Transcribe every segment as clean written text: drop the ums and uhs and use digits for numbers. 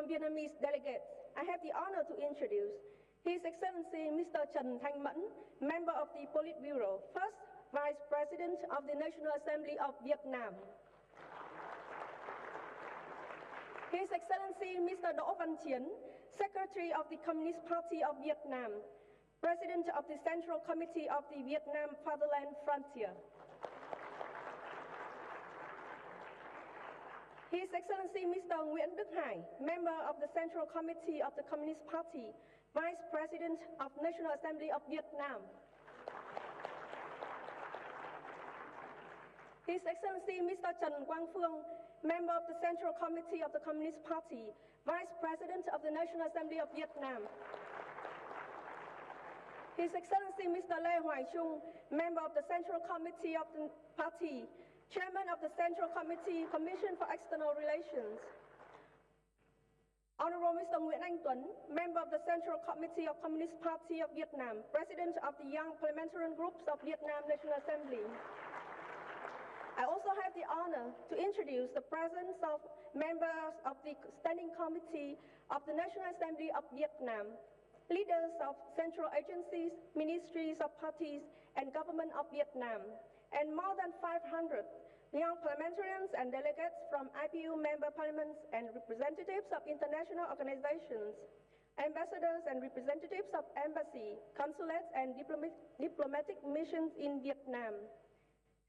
from Vietnamese delegates, I have the honor to introduce His Excellency Mr. Trần Thanh Mẫn, member of the Politburo, first Vice President of the National Assembly of Vietnam. His Excellency Mr. Đỗ Văn Chiến, Secretary of the Communist Party of Vietnam, President of the Central Committee of the Vietnam Fatherland Frontier. His Excellency Mr. Nguyễn Đức Hải, member of the Central Committee of the Communist Party, Vice President of National Assembly of Vietnam. His Excellency Mr. Trần Quang Phương, member of the Central Committee of the Communist Party, Vice President of the National Assembly of Vietnam. His Excellency Mr. Lê Hoài Trung, member of the Central Committee of the Party, Chairman of the Central Committee, Commission for External Relations. Honorable Mr. Nguyễn Anh Tuấn, member of the Central Committee of Communist Party of Vietnam, President of the Young Parliamentarian Groups of Vietnam National Assembly. I also have the honor to introduce the presence of members of the Standing Committee of the National Assembly of Vietnam, leaders of central agencies, ministries of parties, and government of Vietnam, and more than 500 young parliamentarians and delegates from IPU member parliaments and representatives of international organizations, ambassadors and representatives of embassy, consulates, and diplomatic missions in Vietnam.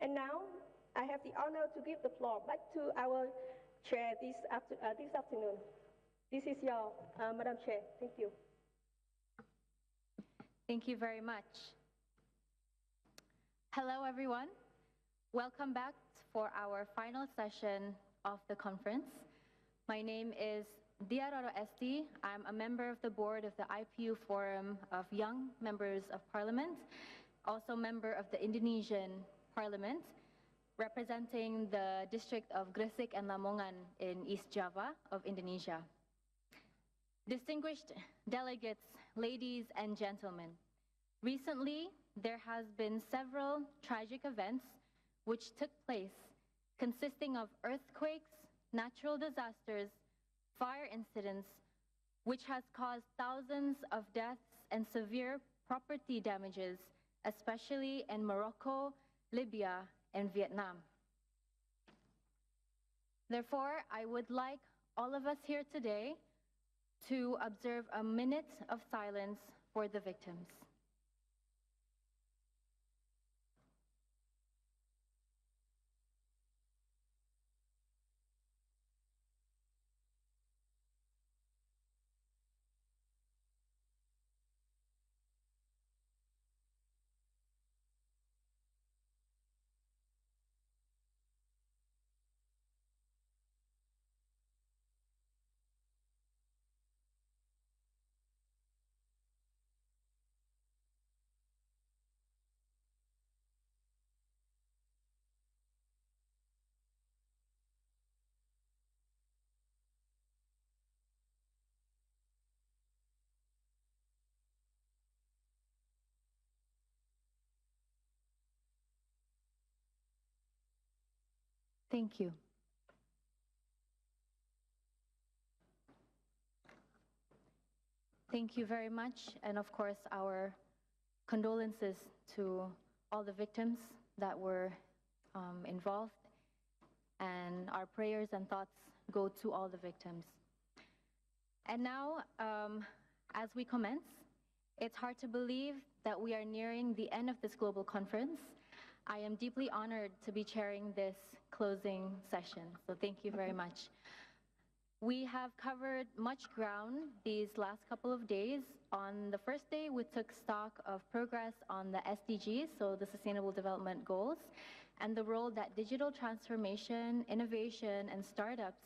And now, I have the honor to give the floor back to our chair this afternoon. This is your Madam Chair. Thank you. Thank you very much. Hello, everyone. Welcome back for our final session of the conference. My name is Dia Roro Esti. I'm a member of the board of the IPU Forum of Young Members of Parliament, also member of the Indonesian Parliament, representing the district of Gresik and Lamongan in East Java of Indonesia. Distinguished delegates, ladies and gentlemen, recently there has been several tragic events which took place consisting of earthquakes, natural disasters, fire incidents, which has caused thousands of deaths and severe property damages, especially in Morocco, Libya, and Vietnam. Therefore, I would like all of us here today to observe a minute of silence for the victims. Thank you. Thank you very much, and of course our condolences to all the victims that were involved, and our prayers and thoughts go to all the victims. And now, as we commence, it's hard to believe that we are nearing the end of this global conference. I am deeply honored to be chairing this closing session, so thank you very much. We have covered much ground these last couple of days. On the first day, we took stock of progress on the SDGs, so the Sustainable Development Goals, and the role that digital transformation, innovation, and startups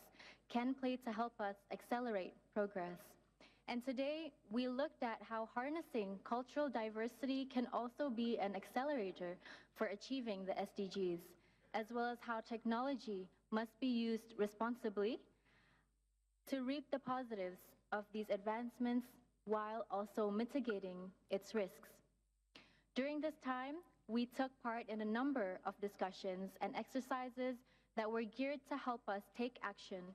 can play to help us accelerate progress. And today, we looked at how harnessing cultural diversity can also be an accelerator for achieving the SDGs, as well as how technology must be used responsibly to reap the positives of these advancements while also mitigating its risks. During this time, we took part in a number of discussions and exercises that were geared to help us take action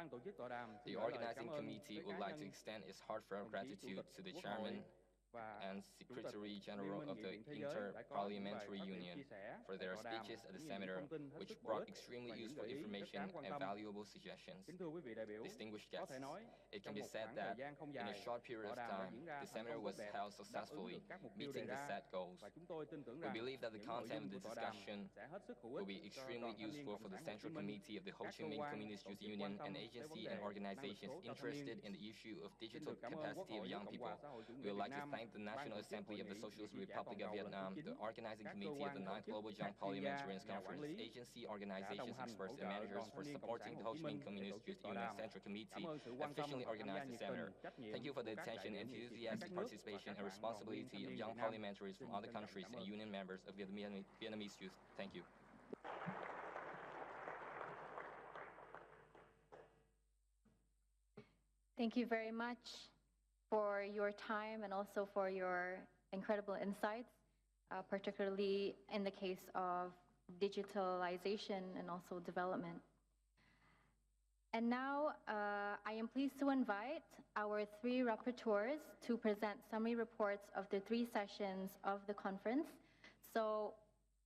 ban tổ chức tọa đàm The xin gửi lời organizing cảm ơn committee tới would cá like to nhân extend its heartfelt đồng chí Chủ gratitude tịch to the Quốc hội, chairman, and Secretary General of the Inter-Parliamentary Union for their speeches at the seminar, which brought extremely useful information and valuable suggestions. Distinguished guests, it can be said that in a short period of time, the seminar was held successfully, meeting the set goals. We believe that the content of the discussion will be extremely useful for the Central Committee of the Ho Chi Minh Communist Youth Union and agency and organizations interested in the issue of digital capacity of young people. We would like to thank the National Assembly of the Socialist Republic of Vietnam, the organizing committee of the 9th Global Young Parliamentarians Conference, agency organizations, experts, and managers for supporting the Ho Chi Minh Communist Youth Union Central Committee efficiently organized the seminar. Thank you for the attention, enthusiastic participation, and responsibility of young parliamentarians from other countries and union members of Vietnamese youth. Thank you. Thank you very much for your time and also for your incredible insights, particularly in the case of digitalization and also development. And now I am pleased to invite our three rapporteurs to present summary reports of the 3 sessions of the conference. So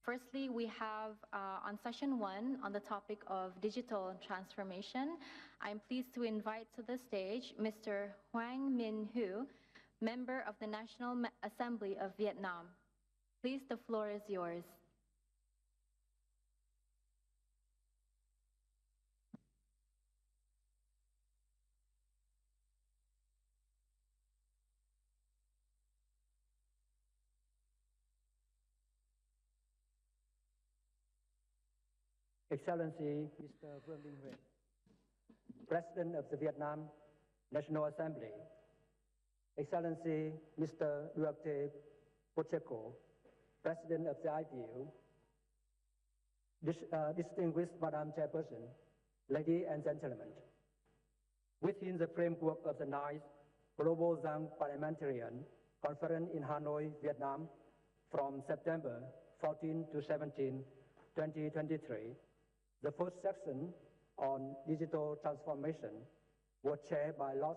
firstly, we have on session 1 on the topic of digital transformation, I'm pleased to invite to the stage Mr. Hoang Minh Hu, member of the National Assembly of Vietnam. Please, the floor is yours. Excellency Mr. Vương Minh Huệ, President of the Vietnam National Assembly, Excellency Mr. Duarte Pacheco, President of the IPU, distinguished Madam Chairperson, ladies and gentlemen, within the framework of the 9th Global Young Parliamentarian Conference in Hanoi, Vietnam, from September 14 to 17, 2023, the first section on digital transformation was chaired by Lord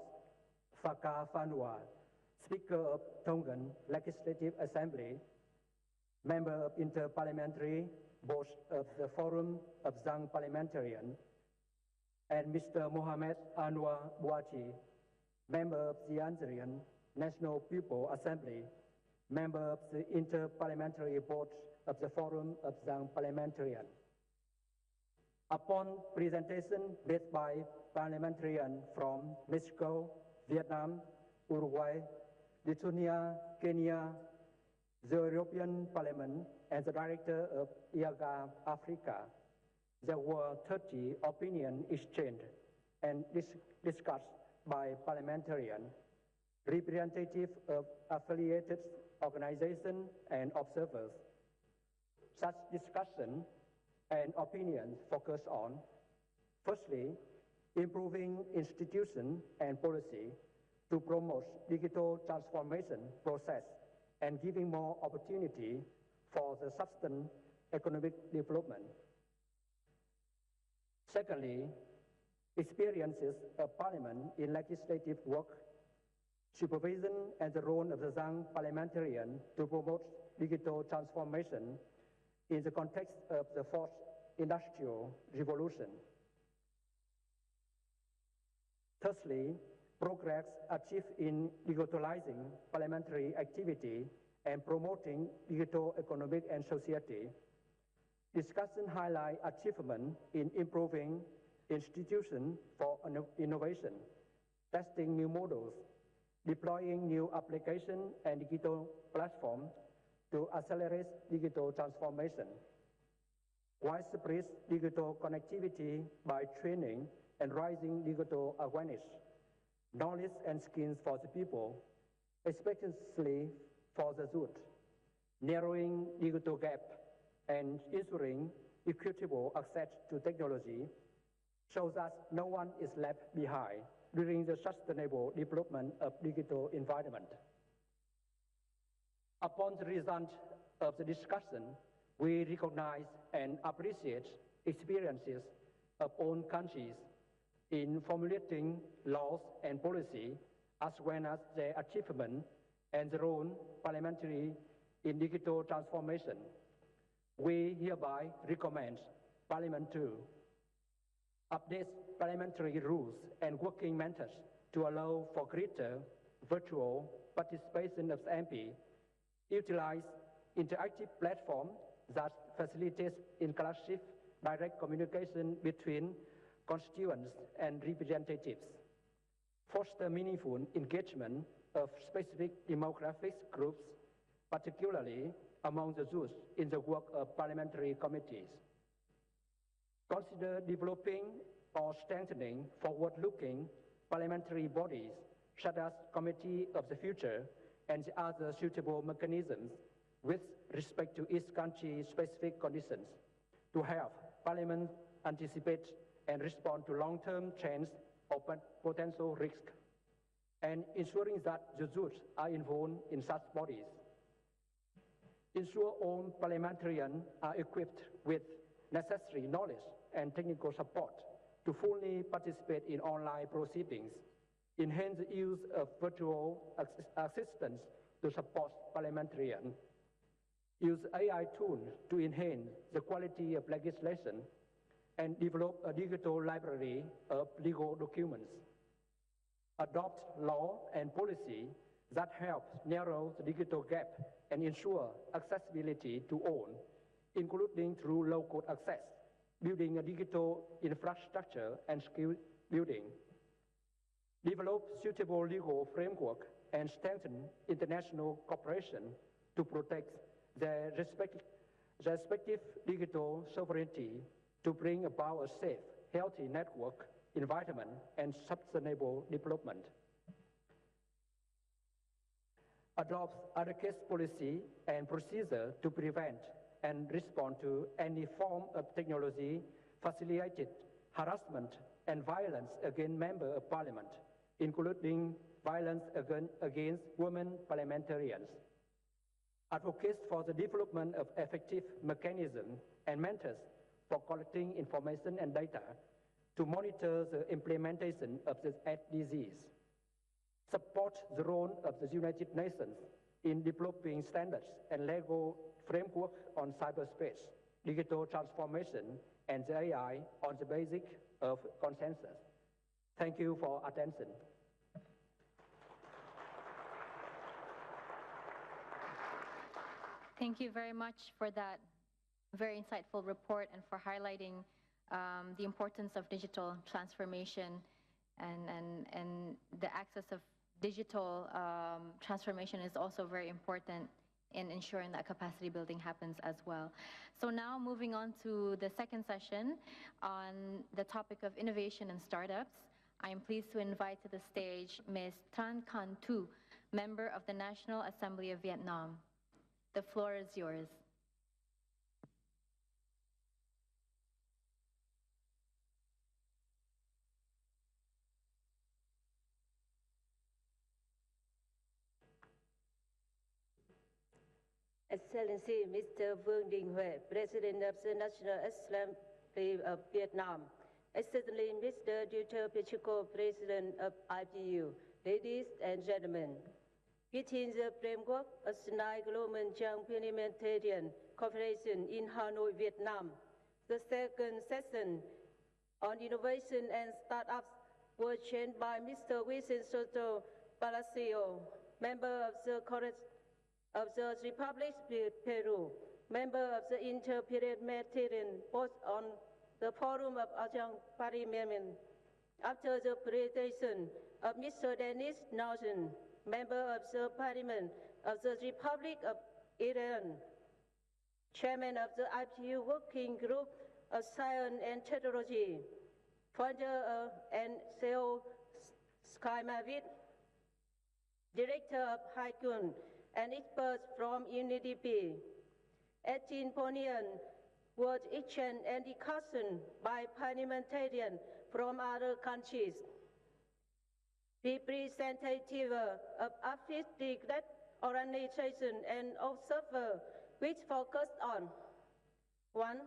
Phaka Phanua, Speaker of Tongan Legislative Assembly, member of Inter-Parliamentary Board of the Forum of Young Parliamentarians, and Mr. Mohamed Anwar Bouachi, member of the Algerian National People Assembly, member of the Inter-Parliamentary Board of the Forum of Young Parliamentarians. Upon presentation made by parliamentarians from Mexico, Vietnam, Uruguay, Lithuania, Kenya, the European Parliament, and the Director of IAGA Africa, there were 30 opinions exchanged and discussed by parliamentarians, representatives of affiliated organizations, and observers. Such discussion and opinions focus on, firstly, improving institutions and policy to promote digital transformation process and giving more opportunity for the sustained economic development. Secondly, experiences of Parliament in legislative work, supervision, and the role of the young parliamentarian to promote digital transformation in the context of the fourth industrial revolution. Thirdly, progress achieved in digitalizing parliamentary activity and promoting digital economic and society. Discussion highlight achievement in improving institutions for innovation, testing new models, deploying new applications and digital platforms to accelerate digital transformation. Widespread digital connectivity by training and raising digital awareness, knowledge and skills for the people, especially for the youth, narrowing digital gap and ensuring equitable access to technology shows that no one is left behind during the sustainable development of digital environment. Upon the result of the discussion, we recognize and appreciate experiences of all countries in formulating laws and policy, as well as their achievement and their own parliamentary in digital transformation. We hereby recommend Parliament to update parliamentary rules and working methods to allow for greater virtual participation of the MP, utilize interactive platform that facilitates inclusive direct communication between constituents and representatives, foster meaningful engagement of specific demographic groups, particularly among the youth in the work of parliamentary committees. Consider developing or strengthening forward-looking parliamentary bodies such as Committee of the Future and other suitable mechanisms with respect to each country's specific conditions to help Parliament anticipate and respond to long-term trends or potential risks, and ensuring that the youth are involved in such bodies. Ensure all parliamentarians are equipped with necessary knowledge and technical support to fully participate in online proceedings. Enhance the use of virtual assistants to support parliamentarians. Use AI tools to enhance the quality of legislation and develop a digital library of legal documents. Adopt law and policy that help narrow the digital gap and ensure accessibility to all, including through low-code access, building a digital infrastructure and skill building. Develop suitable legal framework and strengthen international cooperation to protect their respective digital sovereignty to bring about a safe, healthy network environment and sustainable development. Adopt adequate policy and procedure to prevent and respond to any form of technology facilitated harassment and violence against members of parliament, including violence against women parliamentarians. Advocates for the development of effective mechanisms and methods for collecting information and data to monitor the implementation of the SDGs. Support the role of the United Nations in developing standards and legal framework on cyberspace, digital transformation, and the AI on the basis of consensus. Thank you for attention. Thank you very much for that very insightful report and for highlighting the importance of digital transformation and the access of digital transformation is also very important in ensuring that capacity building happens as well. So now moving on to the second session on the topic of innovation and startups, I am pleased to invite to the stage Ms. Tran Can Tu, member of the National Assembly of Vietnam. The floor is yours. Excellency Mr. Vương Đình Huệ, President of the National Assembly of Vietnam, Excellency Mr. Duterte Pacheco, President of IPU, ladies and gentlemen. Within the framework of the 9th Global Young Parliamentarian Conference in Hanoi, Vietnam, the second session on innovation and startups was chaired by Mr. Wilson Soto Palacio, member of the Republic of Peru, member of the Inter-Parliamentarian Board on the Forum of Young Parliament. After the presentation of Mr. Dennis Nelson, member of the Parliament of the Republic of Iran, chairman of the IPU Working Group of Science and Technology, founder and CEO SkyMavit, director of Haikun, and experts from UNDP. 18 ponions was exchanged and discussion by parliamentarians from other countries. Representative of artistic organization and observer, which focused on 1.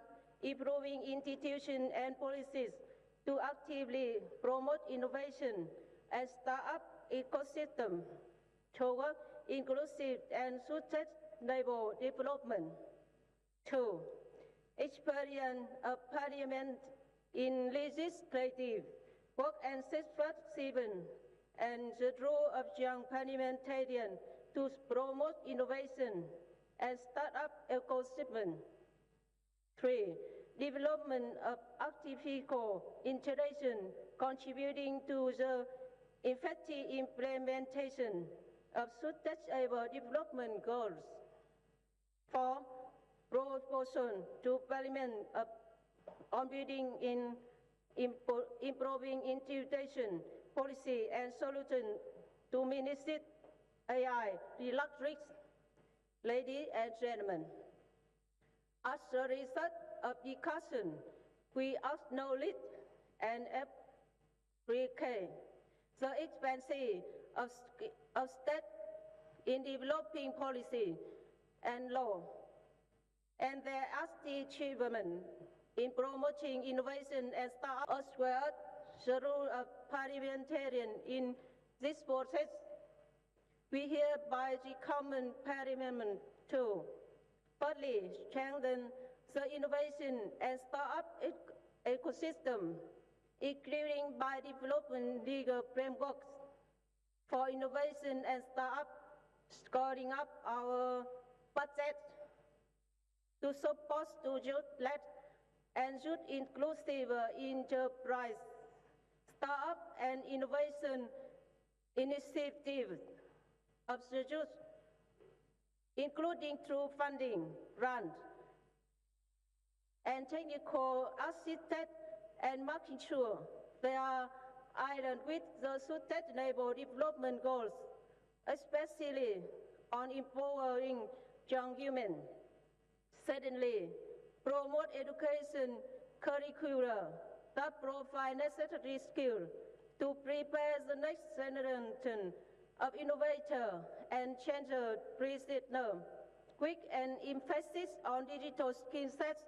Improving institutions and policies to actively promote innovation and startup ecosystem. 2. inclusive and sustainable development. 2. Experience of Parliament in legislative work and satisfaction, and the role of young parliamentarians to promote innovation and start-up ecosystem. 3. Development of artificial intelligence contributing to the effective implementation of sustainable development goals. 4. Proposal to Parliament on building in improving integration policy and solution to manage AI related. Ladies and gentlemen, as a result of discussion, we acknowledge and appreciate the expansion of state in developing policy and law, and their achievement in promoting innovation and startups, as well as the role of parliamentarians in this process. We hereby recommend Parliament to firstly strengthen the innovation and startup ecosystem, including by developing legal frameworks for innovation and startup, scoring up our budget to support to youth-led and youth-inclusive enterprise, startup and innovation initiatives of the youth, including through funding, grants, and technical assistance, and making sure they are aligned with the sustainable development goals, especially on empowering young women. Secondly, promote education curricula that provide necessary skills to prepare the next generation of innovators and changer practitioners, with an emphasis on digital skill sets.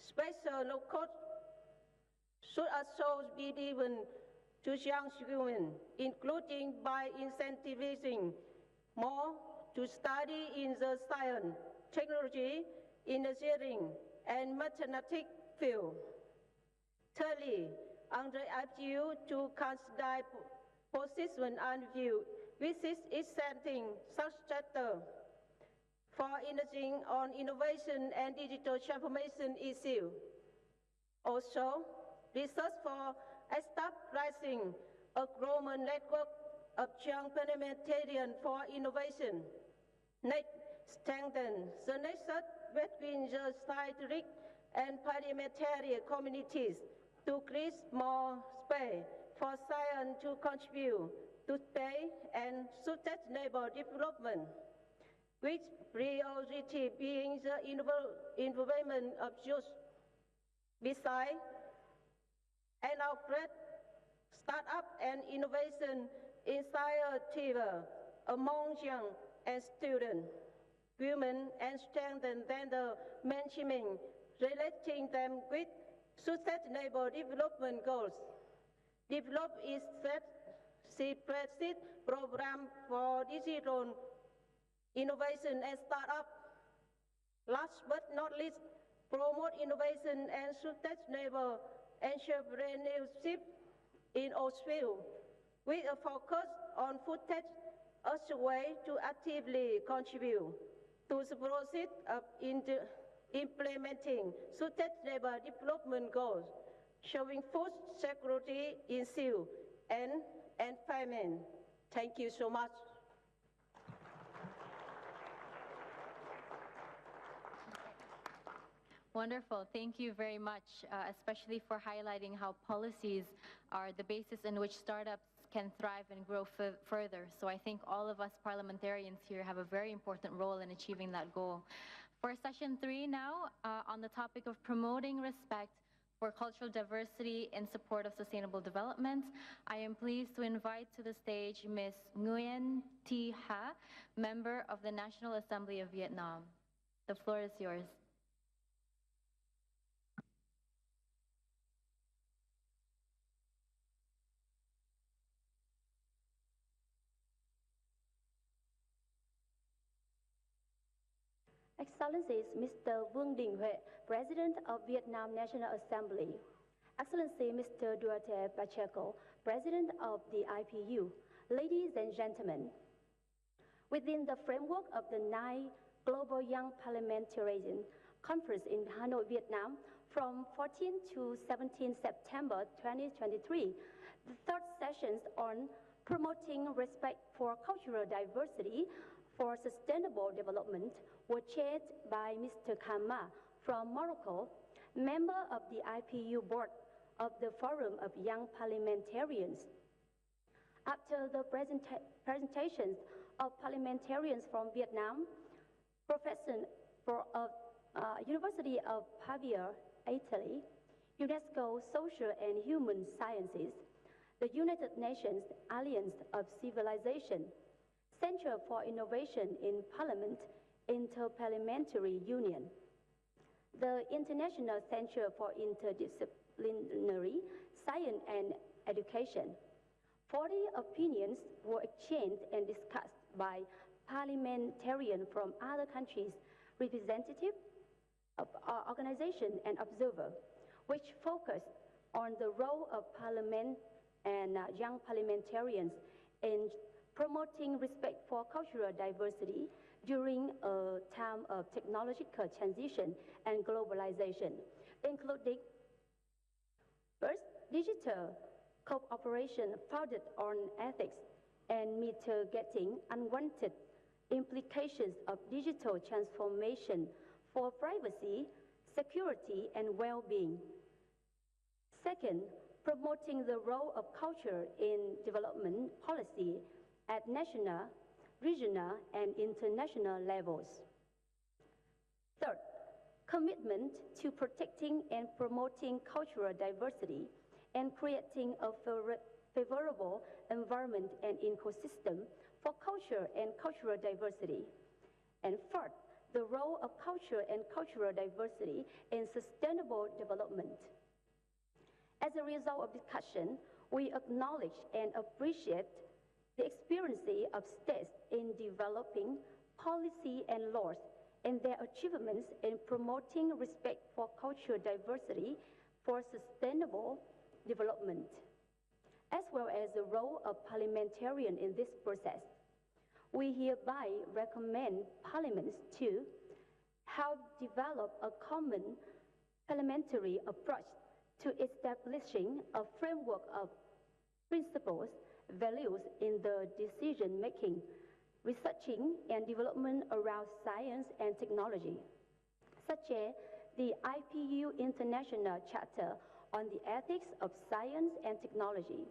Special local should also be given to young women, including by incentivizing more to study in the science, technology, engineering, and mathematics field. Thirdly, I you to consider position and view, which is essential such sector for energy on innovation and digital transformation issue. Also, research for establishing a global network of young parliamentarians for innovation. Next, strengthen the nexus between the scientific and parliamentary communities to create more space for science to contribute to stay and sustainable development, with priority being the involvement of youth. Besides, an outbreak startup and innovation initiative among young and students, women, and strengthen the mainstreaming, relating them with sustainable development goals. Develop its separate program for digital innovation and startup. Last but not least, promote innovation and sustainable entrepreneurship in all fields, with a focus on footage as a way to actively contribute to the process of implementing sustainable development goals, showing food security in seal and famine. Thank you so much. Wonderful. Thank you very much, especially for highlighting how policies are the basis in which startups can thrive and grow further. So I think all of us parliamentarians here have a very important role in achieving that goal. For session 3 now, on the topic of promoting respect for cultural diversity in support of sustainable development, I am pleased to invite to the stage Ms. Nguyen Thi Ha, member of the National Assembly of Vietnam. The floor is yours. Excellencies, Mr. Vương Đình Huệ, President of Vietnam National Assembly. Excellency, Mr. Duarte Pacheco, President of the IPU. Ladies and gentlemen, within the framework of the 9th Global Young Parliamentarians Conference in Hanoi, Vietnam, from 14 to 17 September 2023, the third sessions on promoting respect for cultural diversity for sustainable development were chaired by Mr. Kama from Morocco, member of the IPU board of the Forum of Young Parliamentarians. After the presentations of parliamentarians from Vietnam, Professor of University of Pavia, Italy, UNESCO Social and Human Sciences, the United Nations Alliance of Civilization, Center for Innovation in Parliament, Interparliamentary Union, the International Center for Interdisciplinary Science and Education. 40 opinions were exchanged and discussed by parliamentarians from other countries, representatives of organizations and observers, which focused on the role of Parliament and young parliamentarians in promoting respect for cultural diversity during a time of technological transition and globalization, including first, digital cooperation founded on ethics and mitigating unwanted implications of digital transformation for privacy, security, and well-being. Second, promoting the role of culture in development policy at national, regional, and international levels. Third, commitment to protecting and promoting cultural diversity and creating a favorable environment and ecosystem for culture and cultural diversity. And fourth, the role of culture and cultural diversity in sustainable development. As a result of discussion, we acknowledge and appreciate the experience of states in developing policy and laws and their achievements in promoting respect for cultural diversity for sustainable development, as well as the role of parliamentarians in this process. We hereby recommend parliaments to help develop a common parliamentary approach to establishing a framework of principles, values in the decision-making, researching, and development around science and technology, such as the IPU International Charter on the Ethics of Science and Technology,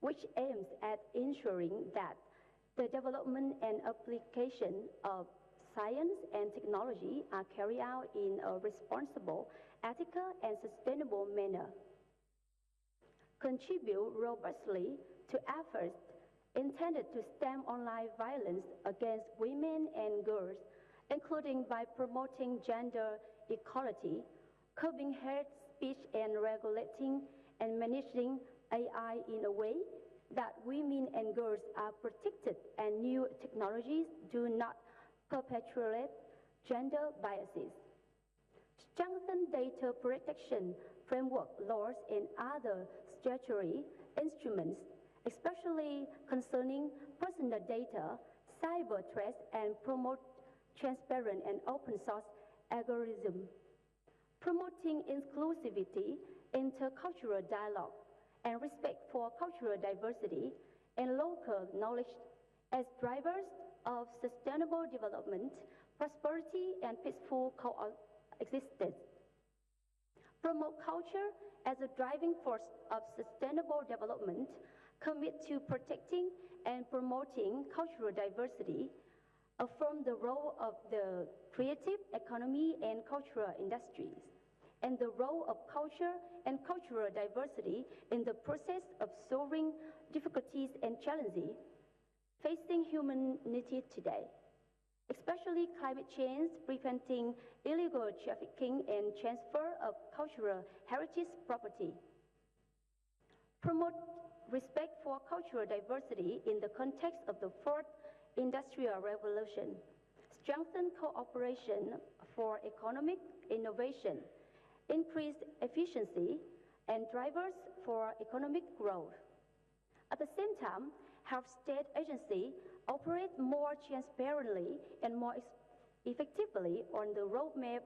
which aims at ensuring that the development and application of science and technology are carried out in a responsible, ethical, and sustainable manner. Contribute robustly to efforts intended to stem online violence against women and girls, including by promoting gender equality, curbing hate speech, and regulating and managing AI in a way that women and girls are protected and new technologies do not perpetuate gender biases. Strengthen data protection framework laws and other statutory instruments, especially concerning personal data, cyber threats, and promote transparent and open source algorithms. Promoting inclusivity, intercultural dialogue, and respect for cultural diversity and local knowledge as drivers of sustainable development, prosperity, and peaceful coexistence. Promote culture as a driving force of sustainable development, commit to protecting and promoting cultural diversity, affirm the role of the creative economy and cultural industries, and the role of culture and cultural diversity in the process of solving difficulties and challenges facing humanity today, especially climate change, preventing illegal trafficking and transfer of cultural heritage property. Promote respect for cultural diversity in the context of the fourth industrial revolution. strengthen cooperation for economic innovation, increased efficiency, and drivers for economic growth. At the same time, have state agencies operate more transparently and more effectively on the roadmap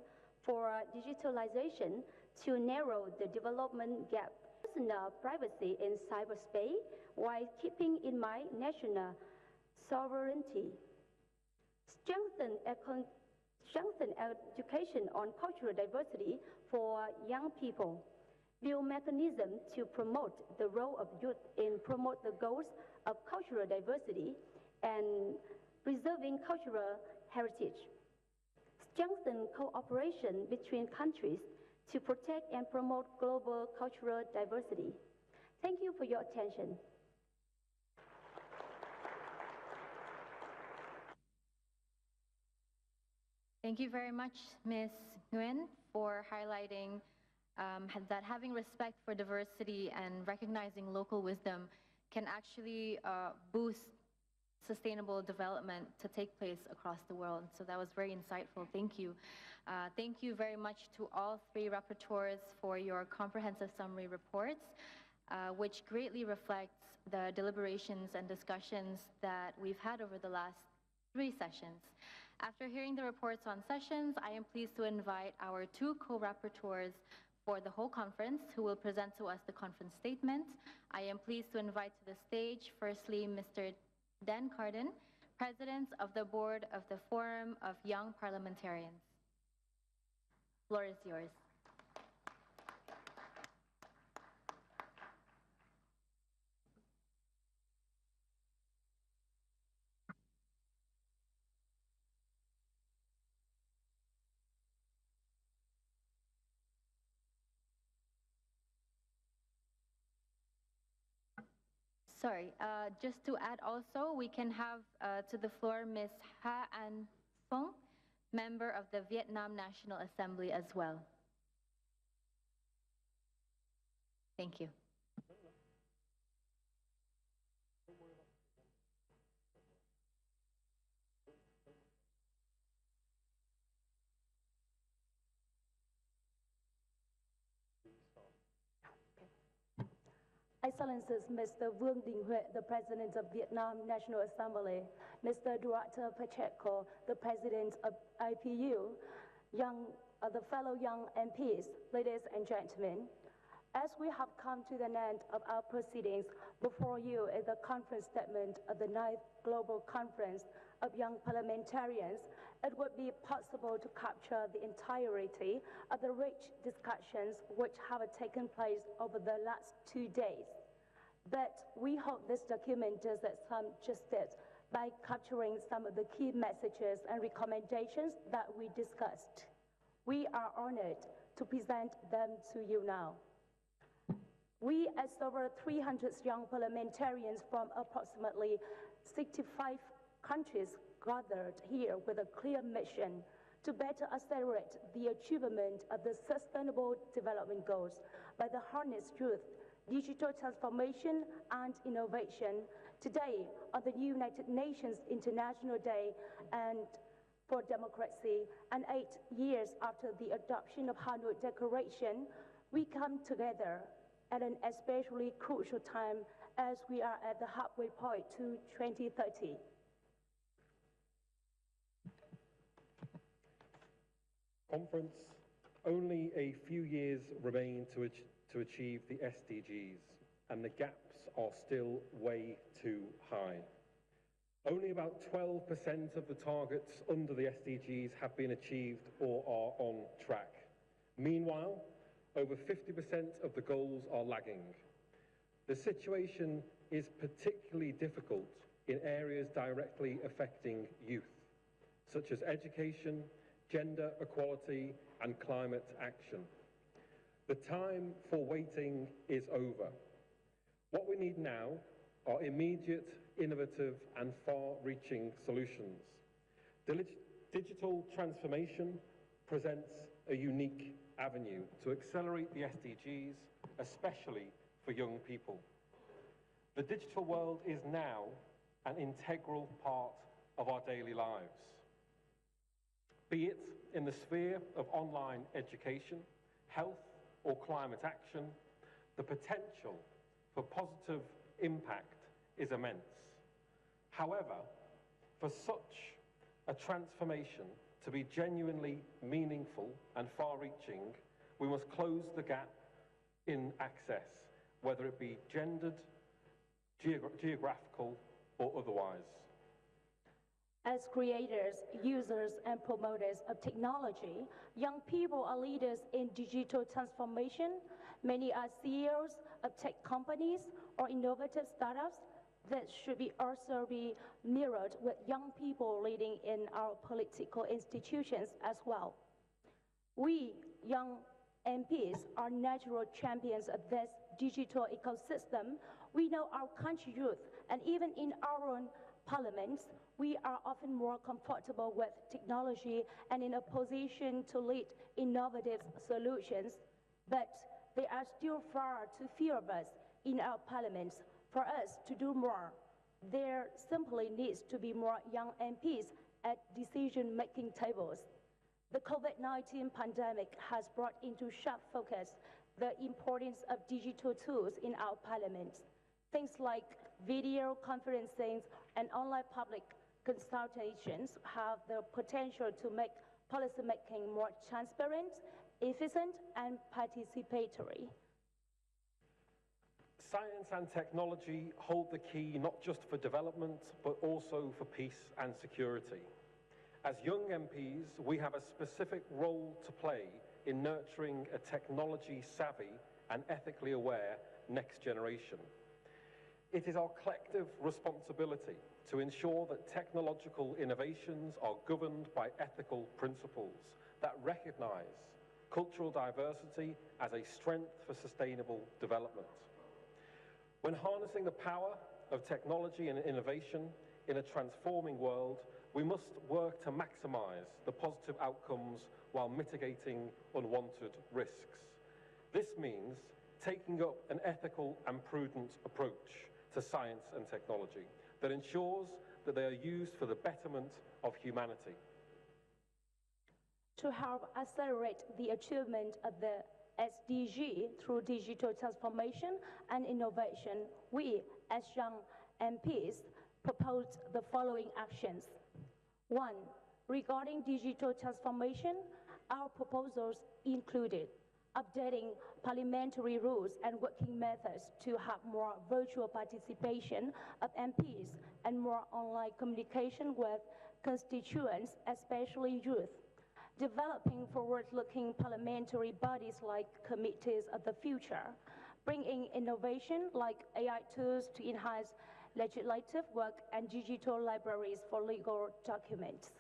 for digitalization to narrow the development gap. Personal privacy in cyberspace while keeping in mind national sovereignty. Strengthen education on cultural diversity for young people. Build mechanisms to promote the role of youth in promote the goals of cultural diversity and preserving cultural heritage. Strengthen cooperation between countries to protect and promote global cultural diversity. Thank you for your attention. Thank you very much, Ms. Nguyen, for highlighting that having respect for diversity and recognizing local wisdom can actually boost sustainable development to take place across the world. So that was very insightful. Thank you. Thank you very much to all three rapporteurs for your comprehensive summary reports, which greatly reflects the deliberations and discussions that we've had over the last 3 sessions. After hearing the reports on sessions, I am pleased to invite our 2 co-rapporteurs for the whole conference who will present to us the conference statement. I am pleased to invite to the stage, firstly, Mr. Dan Carden, President of the Board of the Forum of Young Parliamentarians. Floor is yours. Sorry, just to add also, we can have to the floor Ms. Ha An Phong, member of the Vietnam National Assembly as well. Thank you. Excellencies, Mr. Vương Đình Huệ, the President of Vietnam National Assembly, Mr. Duarte Pacheco, the President of IPU, the fellow young MPs, ladies and gentlemen. As we have come to the end of our proceedings, before you is the conference statement of the 9th Global Conference of Young Parliamentarians. It would be possible to capture the entirety of the rich discussions which have taken place over the last 2 days. But we hope this document does some justice by capturing some of the key messages and recommendations that we discussed. We are honored to present them to you now. We, as over 300 young parliamentarians from approximately 65 countries, gathered here with a clear mission to better accelerate the achievement of the Sustainable Development Goals by the harness youth, digital transformation and innovation. Today, on the United Nations International Day and for Democracy, and 8 years after the adoption of Hanoi Declaration, we come together at an especially crucial time as we are at the halfway point to 2030. Conference, only a few years remain to achieve the SDGs, and the gaps are still way too high. Only about 12% of the targets under the SDGs have been achieved or are on track. Meanwhile, over 50% of the goals are lagging. The situation is particularly difficult in areas directly affecting youth, such as education, gender equality, and climate action. The time for waiting is over. What we need now are immediate, innovative, and far-reaching solutions. Digital transformation presents a unique avenue to accelerate the SDGs, especially for young people. The digital world is now an integral part of our daily lives. be it in the sphere of online education, health, or climate action, the potential for positive impact is immense. However, for such a transformation to be genuinely meaningful and far-reaching, we must close the gap in access, whether it be gendered, geographical, or otherwise. As creators, users, and promoters of technology, young people are leaders in digital transformation. Many are CEOs of tech companies or innovative startups that should also be mirrored with young people leading in our political institutions as well. We, young MPs, are natural champions of this digital ecosystem. We know our country youth, and even in our own parliaments, we are often more comfortable with technology and in a position to lead innovative solutions, but there are still far too few of us in our parliaments for us to do more. There simply needs to be more young MPs at decision-making tables. The COVID-19 pandemic has brought into sharp focus the importance of digital tools in our parliaments. Things like video conferencing and online public consultations have the potential to make policymaking more transparent, efficient, and participatory. Science and technology hold the key not just for development, but also for peace and security. As young MPs, we have a specific role to play in nurturing a technology-savvy and ethically aware next generation. It is our collective responsibility to ensure that technological innovations are governed by ethical principles that recognize cultural diversity as a strength for sustainable development. When harnessing the power of technology and innovation in a transforming world, we must work to maximize the positive outcomes while mitigating unwanted risks. This means taking up an ethical and prudent approach to science and technology that ensures that they are used for the betterment of humanity. To help accelerate the achievement of the SDG through digital transformation and innovation, we, as young MPs, proposed the following actions. 1. Regarding digital transformation, our proposals included updating parliamentary rules and working methods to have more virtual participation of MPs and more online communication with constituents, especially youth. Developing forward-looking parliamentary bodies like committees of the future. Bringing innovation like AI tools to enhance legislative work and digital libraries for legal documents.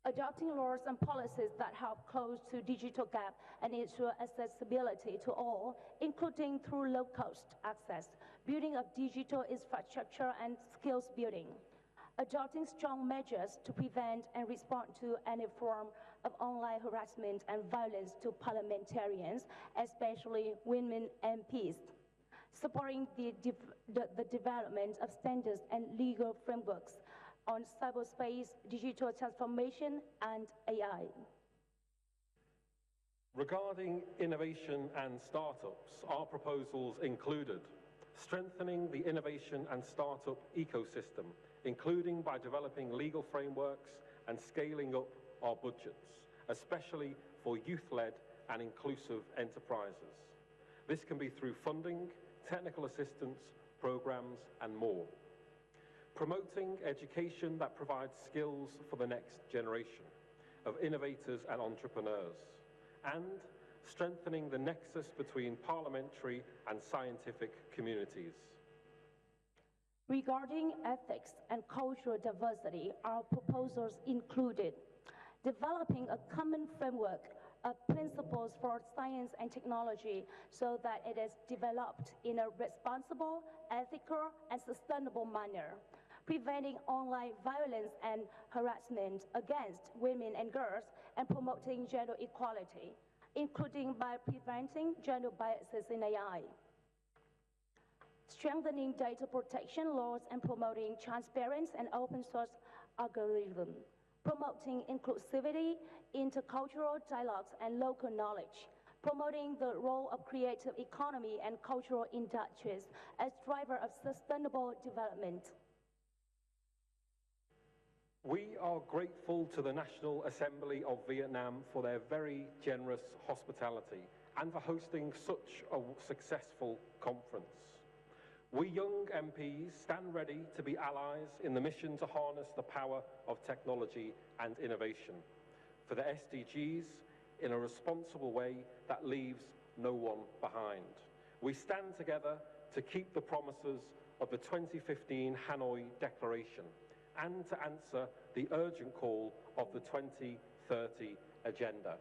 Adopting laws and policies that help close the digital gap and ensure accessibility to all, including through low-cost access, building of digital infrastructure and skills building. Adopting strong measures to prevent and respond to any form of online harassment and violence to parliamentarians, especially women MPs. Supporting the development of standards and legal frameworks on cyberspace, digital transformation, and AI. Regarding innovation and startups, our proposals included strengthening the innovation and startup ecosystem, including by developing legal frameworks and scaling up our budgets, especially for youth-led and inclusive enterprises. This can be through funding, technical assistance, programs, and more. Promoting education that provides skills for the next generation of innovators and entrepreneurs, and strengthening the nexus between parliamentary and scientific communities. Regarding ethics and cultural diversity, our proposals included developing a common framework of principles for science and technology so that it is developed in a responsible, ethical, and sustainable manner. Preventing online violence and harassment against women and girls, and promoting gender equality, including by preventing gender biases in AI. Strengthening data protection laws and promoting transparent and open source algorithms. promoting inclusivity, intercultural dialogues, and local knowledge, promoting the role of creative economy and cultural industries as driver of sustainable development. We are grateful to the National Assembly of Vietnam for their very generous hospitality and for hosting such a successful conference. We young MPs stand ready to be allies in the mission to harness the power of technology and innovation for the SDGs in a responsible way that leaves no one behind. We stand together to keep the promises of the 2015 Hanoi Declaration and to answer the urgent call of the 2030 Agenda.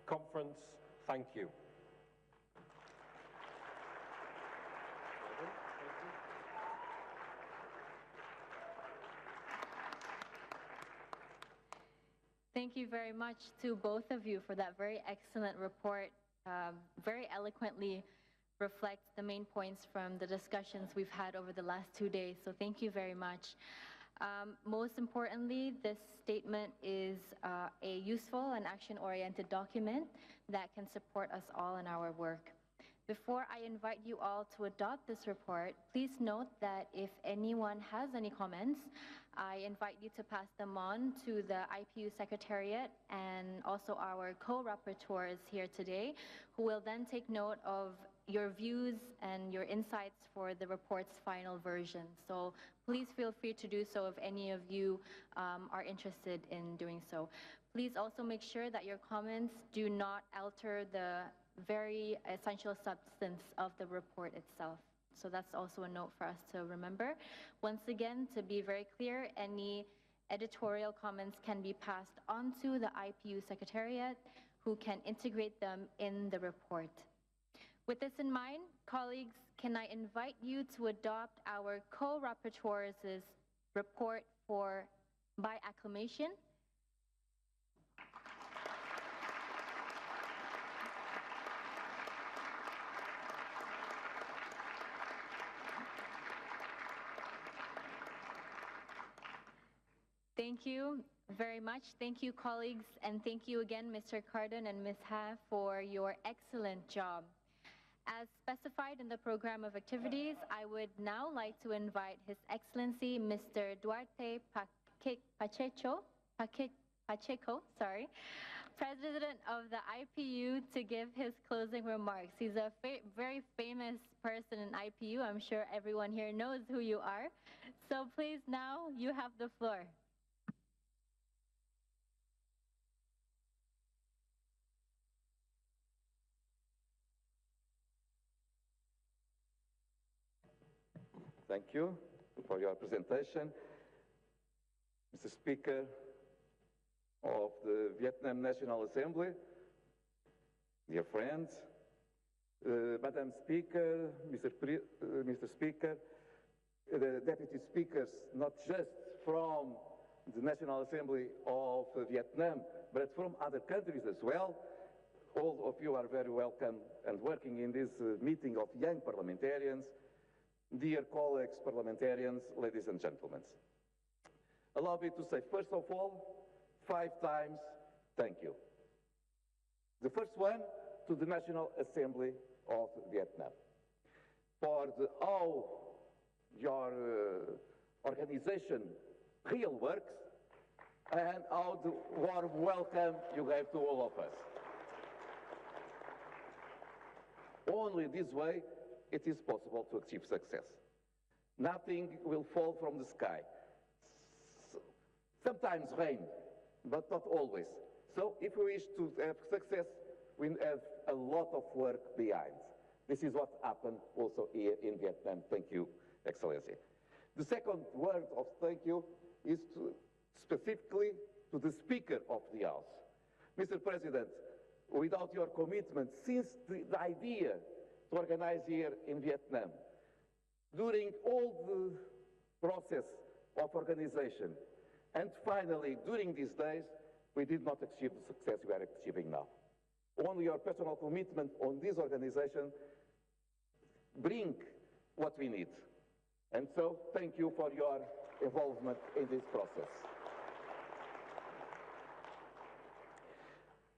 Conference, thank you. Thank you very much to both of you for that very excellent report. Very eloquently reflects the main points from the discussions we've had over the last 2 days. So thank you very much. Most importantly, this statement is a useful and action-oriented document that can support us all in our work. Before I invite you all to adopt this report, please note that if anyone has any comments, I invite you to pass them on to the IPU Secretariat and also our co-rapporteurs here today, who will then take note of your views and your insights for the report's final version. So please feel free to do so if any of you are interested in doing so. Please also make sure that your comments do not alter the very essential substance of the report itself. So that's also a note for us to remember. Once again, to be very clear, any editorial comments can be passed on to the IPU Secretariat, who can integrate them in the report. With this in mind, colleagues, can I invite you to adopt our co-rapporteurs' report by acclamation? Thank you very much. Thank you, colleagues, and thank you again, Mr. Cardon and Ms. Ha, for your excellent job. As specified in the program of activities, I would now like to invite His Excellency Mr. Duarte Pacheco, President of the IPU, to give his closing remarks. He's a very famous person in IPU. I'm sure everyone here knows who you are. So please, now you have the floor. Thank you for your presentation. Mr. Speaker of the Vietnam National Assembly, dear friends, Madam Speaker, Mr. Speaker, the Deputy Speakers, not just from the National Assembly of Vietnam, but from other countries as well. All of you are very welcome and working in this meeting of young parliamentarians. Dear colleagues, parliamentarians, ladies and gentlemen, allow me to say, first of all, 5 times thank you. The first one to the National Assembly of Vietnam for how your organization really works and how the warm welcome you gave to all of us. Only this way it is possible to achieve success. Nothing will fall from the sky. Sometimes rain, but not always. So if we wish to have success, we have a lot of work behind. This is what happened also here in Vietnam. Thank you, Excellency. The second word of thank you is specifically to the Speaker of the House. Mr. President, without your commitment, since the idea to organize here in Vietnam, during all the process of organization, and finally, during these days, we did not achieve the success we are achieving now. Only your personal commitment on this organization bring what we need. And so, thank you for your involvement in this process.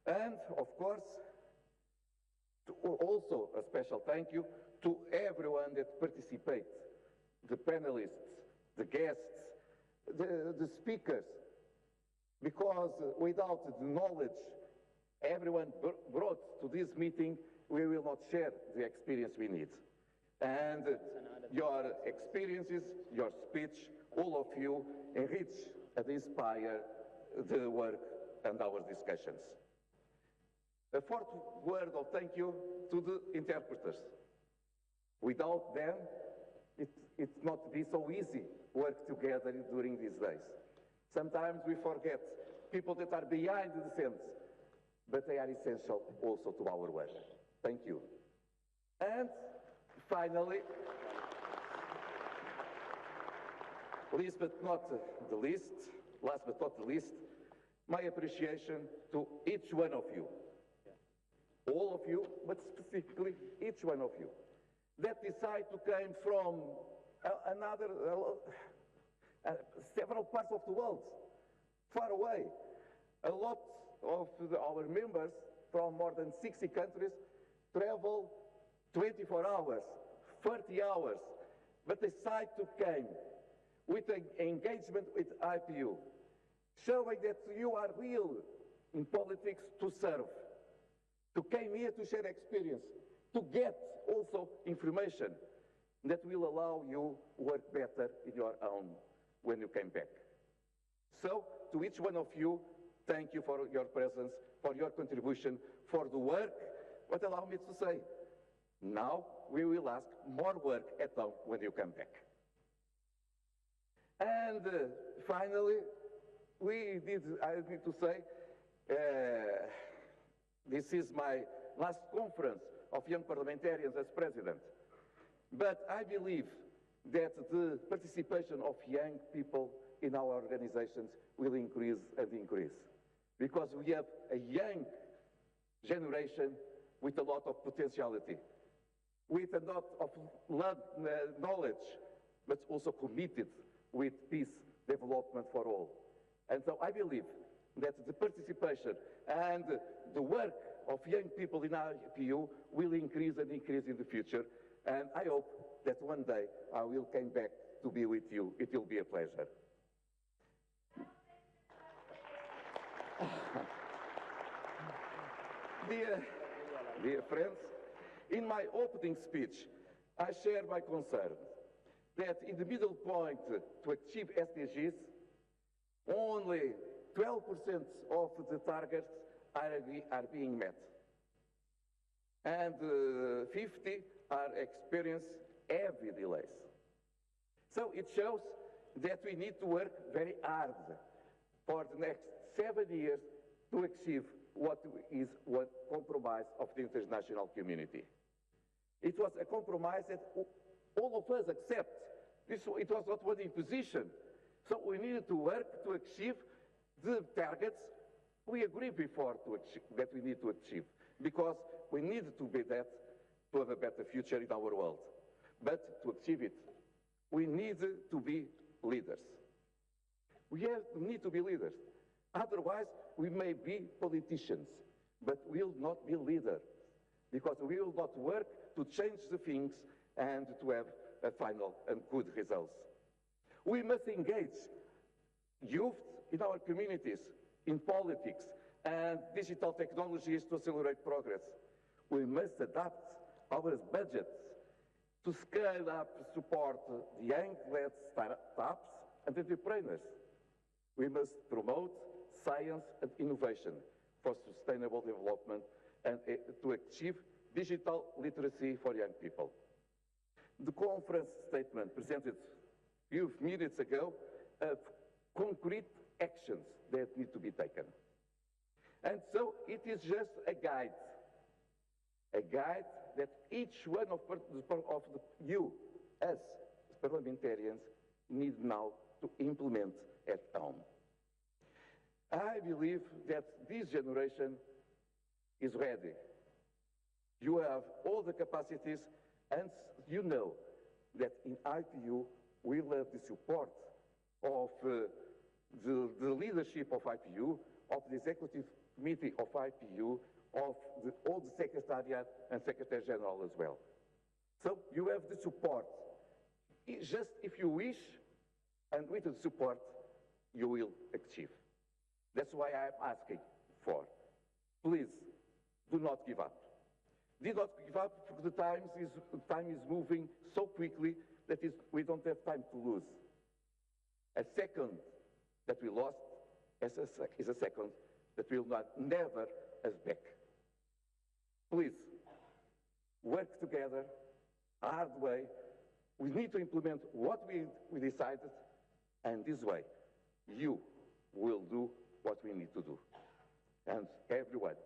And, of course, also a special thank you to everyone that participates, the panelists, the guests, the speakers, because without the knowledge everyone brought to this meeting, we will not share the experience we need. And your experiences, your speech, all of you enrich and inspire the work and our discussions. A fourth word of thank you to the interpreters. Without them, it's not be so easy work together during these days. Sometimes we forget people that are behind the scenes, but they are essential also to our work. Thank you. And finally, last but not the least, my appreciation to each one of you. All of you, but specifically each one of you, that decide to come from several parts of the world, far away. A lot of our members from more than 60 countries travel 24 hours, 30 hours, but decide to come with an engagement with IPU, showing that you are real in politics to serve, to come here to share experience, to get also information that will allow you work better in your own when you come back. So, to each one of you, thank you for your presence, for your contribution, for the work. But allow me to say, now we will ask more work at home when you come back. And finally, I need to say, this is my last conference of young parliamentarians as president. But I believe that the participation of young people in our organizations will increase and increase. Because we have a young generation with a lot of potentiality, with a lot of knowledge, but also committed with peace development for all. And so I believe that the participation and the work of young people in IPU will increase and increase in the future. And I hope that one day I will come back to be with you. It will be a pleasure. Dear friends, in my opening speech, I shared my concern that in the middle point to achieve SDGs, only 12% of the targets are being met. And 50 are experiencing heavy delays. So it shows that we need to work very hard for the next 7 years to achieve what is one compromise of the international community. It was a compromise that all of us accept. It was not one imposition. So we needed to work to achieve the targets we agreed before that we need to achieve, because we need to be that to have a better future in our world. But to achieve it, we need to be leaders. We need to be leaders. Otherwise, we may be politicians, but we will not be leaders, because we will not work to change the things and to have a final and good results. We must engage youth in our communities, in politics, and digital technologies to accelerate progress. We must adapt our budgets to scale up support the young-led startups and entrepreneurs. We must promote science and innovation for sustainable development and to achieve digital literacy for young people. The conference statement presented a few minutes ago of concrete actions that need to be taken. And so it is just a guide that each one of you, as parliamentarians, need now to implement at home. I believe that this generation is ready. You have all the capacities, and you know that in IPU we will have the support of the leadership of IPU, of the executive committee of IPU, of all the Secretariat and Secretary General as well. So you have the support. Just if you wish, and with the support, you will achieve. That's why I'm asking for. Please, do not give up. Do not give up, because the time is moving so quickly that we don't have time to lose. A second that we lost is a second that will not never us back. Please, work together, hard way. We need to implement what we decided, and this way, you will do what we need to do. And everyone,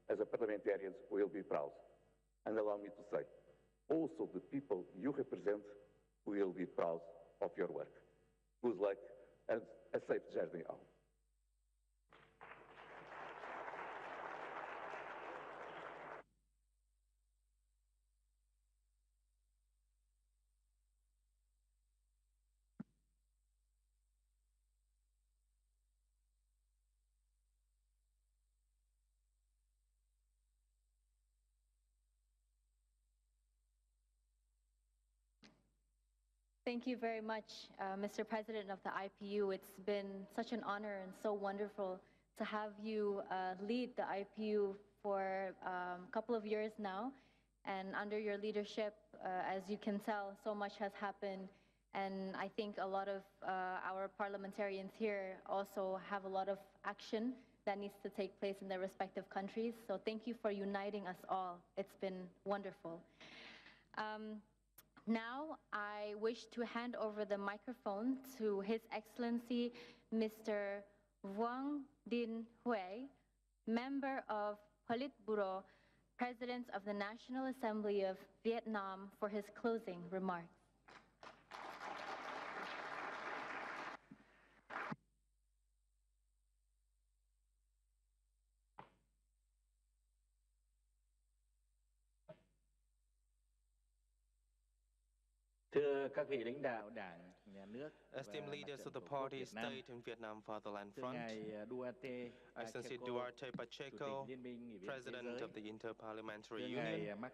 as a parliamentarians, will be proud. And allow me to say, also the people you represent will be proud of your work. Good luck and a safe journey home. Thank you very much, Mr. President of the IPU. It's been such an honor and so wonderful to have you lead the IPU for a couple of years now. And under your leadership, as you can tell, so much has happened. And I think a lot of our parliamentarians here also have a lot of action that needs to take place in their respective countries. So thank you for uniting us all. It's been wonderful. Now, I wish to hand over the microphone to His Excellency Mr. Vuong Dinh Huệ, Member of Politburo, President of the National Assembly of Vietnam, for his closing remarks. Thưa các vị lãnh đạo Đảng, Nhà nước Esteemed leaders of the party, state and Vietnam Fatherland Front, Excellency Duarte Pacheco, President of the Inter-Parliamentary Union,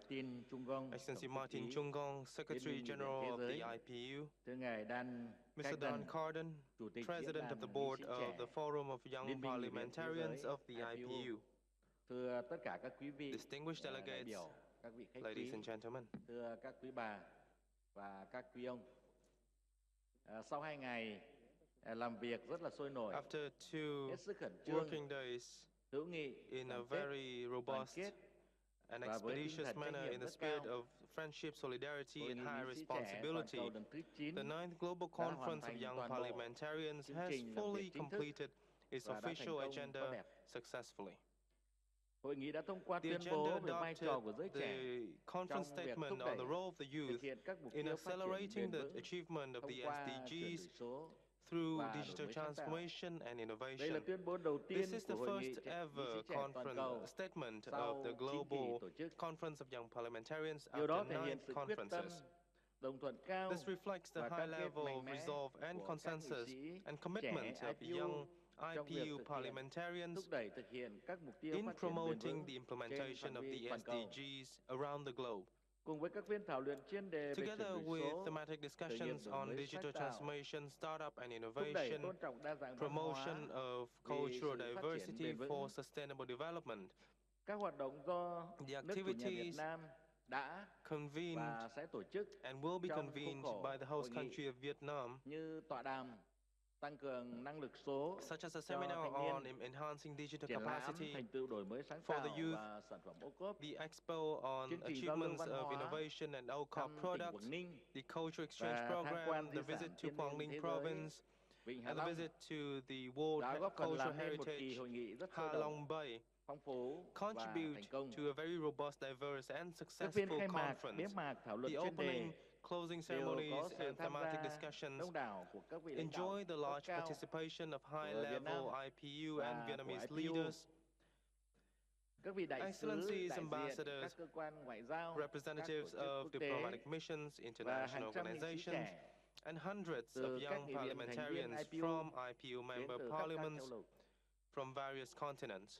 Excellency Martin Chung Gong, Secretary General of the IPU, Mr. Dan Carden, President of the Board of the Forum of Young Parliamentarians of the IPU, distinguished delegates, ladies and gentlemen. Và các quý ông, sau 2 ngày làm việc rất là sôi nổi, after 2 working days in a very robust and expeditious manner in the spirit of friendship, solidarity, and high responsibility, the 9th Global Conference of Young Parliamentarians has fully completed its official agenda successfully. Hội nghị đã thông qua The tuyên bố agenda về vai trò của giới adopted trẻ the conference trong việc statement thúc đẩy on the role of the youth thực hiện các mục in tiêu phát triển accelerating bền the vững achievement of thông the qua chuyển SDGs đổi số through và đổi digital mới sáng tạo. transformation and Đây là innovation. tuyên bố đầu This tiên is the của Hội nghị first nghị ever sĩ trẻ toàn cầu statement sau of the 9 kỳ Global tổ chức. Conference of Young Parliamentarians Điều đó after thể hiện 9 sự quyết tâm, conferences. đồng thuận cao This reflects the và high cam kết level mạnh of mẽ resolve and của các nghị consensus sĩ and trẻ commitment of IPU young trong việc IPU thực hiện, parliamentarians thúc đẩy thực hiện các mục tiêu in phát triển bền promoting vững the trên implementation phạm of vi the toàn cầu. SDGs around the globe. Cùng với các phiên thảo luận chuyên đề về chuyển Together đổi with số, thematic khởi nghiệp discussions đổi on mới digital sáng tạo, transformation, startup and thúc đẩy innovation, tôn trọng đa dạng văn promotion hóa of vì cultural sự phát triển diversity bền vững, for sustainable development, các hoạt động do the nước chủ nhà Việt activities Nam đã convened và sẽ tổ chức and will be trong convened khuôn khổ by the host hội country nghị of Vietnam, như tọa đàm tăng cường năng lực số such as a cho seminar thanh on niên, enhancing digital triển lãm capacity thành tựu đổi mới sáng for the tạo youth, và sản phẩm ô cốp, the expo on chương trình giao lưu achievements văn of hóa innovation and OCOP thăm tỉnh products, Quảng Ninh the cultural exchange và tham quan program, di the visit sản to thiên Quang nhiên Ninh thế giới province, Vịnh Hạ and the Long visit to the World đã góp phần Cultural làm nên một kỳ Heritage hội nghị rất sôi Ha động, Long Bay, phong phú và contribute thành công. to a very robust, diverse, and Các phiên successful khai mạc, conference. bế mạc thảo luận The chuyên đề opening, closing đều có ceremonies, sự and tham thematic gia discussions đông đảo của các vị lãnh đạo enjoy the cấp large cao participation of Việt high-level Nam IPU and và của Vietnamese IPU, leaders, các vị đại sứ, excellencies, đại diện, ambassadors, các cơ quan ngoại giao, các representatives tổ chức of quốc tế diplomatic missions, và international hàng trăm nghị sĩ organizations, trẻ and hundreds từ of các young nghị viện thành viên parliamentarians IPU from IPU đến member từ khắp các parliaments châu lục. from various continents.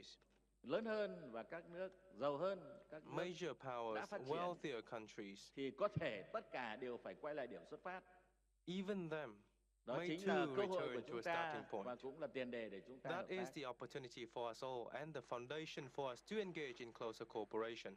countries. lớn hơn và các nước giàu hơn, các nước major powers, đã phát triển, wealthier countries, thì có thể tất cả đều phải quay lại điểm xuất phát. even them Đó may chính là too cơ hội của return to chúng a ta starting point. và cũng là tiền đề để chúng ta That hợp is tác. the opportunity for us all and the foundation for us to engage in closer cooperation.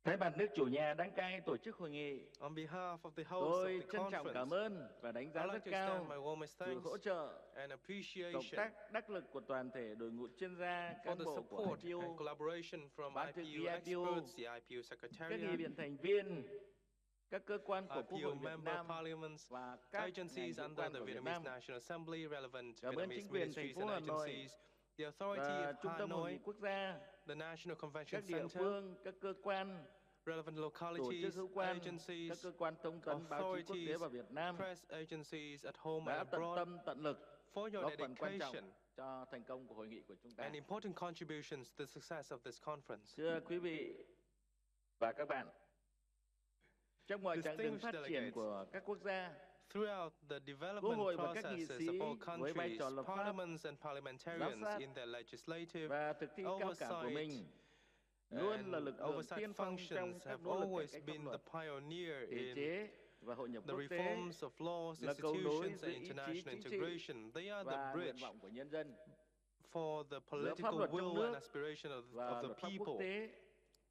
Thay mặt nước chủ nhà đăng cai tổ chức hội nghị, On behalf of the host tôi of the trân trọng cảm conference, ơn và đánh giá I'd rất like to cao extend my warmest sự thanks hỗ trợ, and cộng appreciation tác đắc lực của toàn thể đội ngũ chuyên gia, for cán the bộ của support IPU, and collaboration from Ban thư ký IPU IPU, experts, the IPU các nghị Secretariat, viện thành viên, các cơ quan của Quốc IPU hội Việt member Nam parliaments, và các ngành agencies hữu under quan the của Việt Vietnamese Nam. National Assembly, relevant Cảm ơn Vietnamese chính quyền thành ministries phố and Hà Nội agencies, the authority và of Trung tâm Hội nghị Hanoi, Quốc gia, the National Convention các địa Center, phương, các cơ quan, relevant tổ chức localities, hữu quan, các agencies, cơ quan thông tấn báo chí quốc tế authorities, và Việt Nam press agencies at home đã and tận abroad tâm tận lực for your góp phần quan trọng dedication cho thành công của hội nghị của chúng ta. and important contributions to the success of this conference. Thưa quý vị và các bạn, trong mọi chặng đường phát triển của các quốc gia, Throughout the Quốc development hội và các nghị processes sĩ of all với vai countries, trò lập pháp, parliaments and giám parliamentarians sát in their legislative, và thực thi cao cả của mình luôn là and lực lượng oversight tiên phong trong functions các have nỗ lực cải always cách pháp been the luật, pioneer thể in chế và hội nhập the quốc tế, reforms of laws, là cầu nối institutions, giữa and ý chí international chính trị integration. They are the và nguyện bridge vọng của nhân dân for the giữa pháp political luật trong will nước and aspiration of và the luật pháp quốc people tế,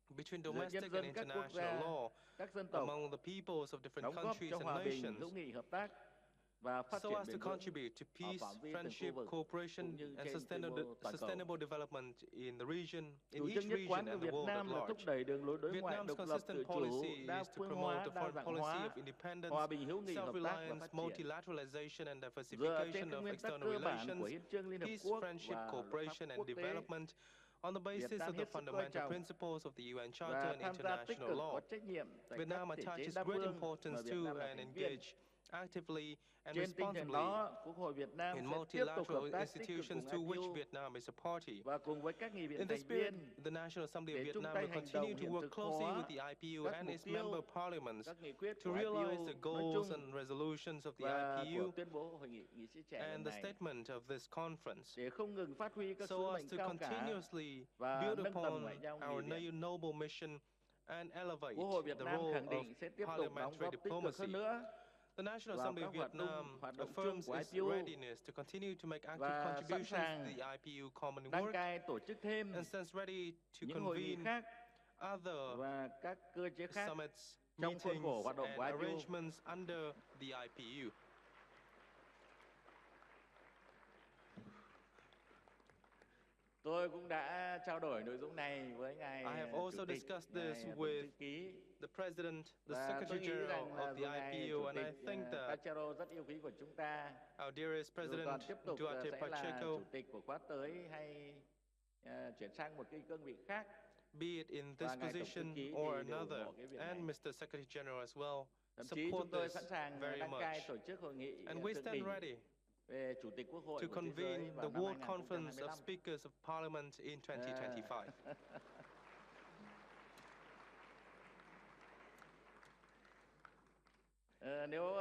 between giữa domestic nhân and dân các quốc international gia, law các dân tộc, among the peoples of different đóng góp countries cho and hòa bình, nations, hữu nghị, hợp tác và phát so triển as to bền vững contribute to ở peace, phạm vi từng khu friendship, vực cooperation, cũng như and trên quy mô toàn cầu. sustainable development in the region, in Chủ each trương nhất region quán của and the Việt world at Nam là thúc large. đẩy đường lối đối ngoại Vietnam's độc lập, consistent tự chủ, policy đa is to phương promote hóa, the đa foreign dạng policy hóa, of independence, hòa bình, hữu nghị, hợp tác và self-reliance, phát triển. multilateralization and Dựa trên diversification các of nguyên tắc external cơ bản của relations, Hiến chương Liên Hợp peace, Quốc friendship, và luật pháp cooperation quốc and tế, development on the Việt basis Nam of the hết sức coi fundamental trọng principles of the UN Charter và and tham gia tích international cực law. có trách nhiệm tại Việt Nam các thể chế attaches đa great phương mà importance Việt to Nam là and thành viên. engage actively and Trên tinh thần responsibly đó, Quốc hội Việt Nam in sẽ tiếp tục hợp multilateral tác tích cực institutions cùng to which IPU Vietnam is a party. và cùng với các nghị viện In this thành spirit, viên the National Assembly of để chung Vietnam tay will hành continue động to hiện work thực closely with hóa the IPU các and mục its tiêu, member parliaments các nghị quyết to của realize IPU the nói goals chung and resolutions of the và của IPU tuyên bố hội nghị nghị sĩ trẻ lần and the này statement of this conference, để không ngừng phát huy các sứ so as mệnh to cao cả continuously và build nâng tầm upon ngoại giao nghị our viện. noble mission and elevate Quốc hội Việt the Nam role khẳng of định sẽ tiếp tục đóng parliamentary góp tích cực diplomacy. hơn nữa The National vào Assembly of các Vietnam hoạt động chung affirms của its IPU readiness to continue to make active và sẵn contributions to sàng the IPU common đăng work cai tổ chức thêm and stands ready to những hội nghị convene khác other và các cơ chế khác summits, trong khuôn khổ meetings, hoạt động and của IPU. arrangements under the IPU. Tôi cũng đã trao đổi nội dung này với ngài I have also chủ tịch, discussed ngài this tổng with thư ký, the President, the và tôi Secretary nghĩ General rằng là of dù the ngài IPU, chủ and I tịch think that Pachero rất yêu quý của chúng ta, our dearest dù President còn tiếp tục Duarte sẽ là Pacheco, chủ tịch của khóa tới hay chuyển sang một cái cương vị khác, be it in this và ngài tổng thư position ký or thì đều ủng another, hộ cái việc and này. Mr. Secretary General as well, Thậm chí chúng support tôi this sẵn sàng very đăng cai much. tổ chức hội nghị And we thượng stand đỉnh ready về chủ tịch Quốc hội to của thế giới convene vào the năm World Conference of 2025. Speakers of Parliament in 2025. Nếu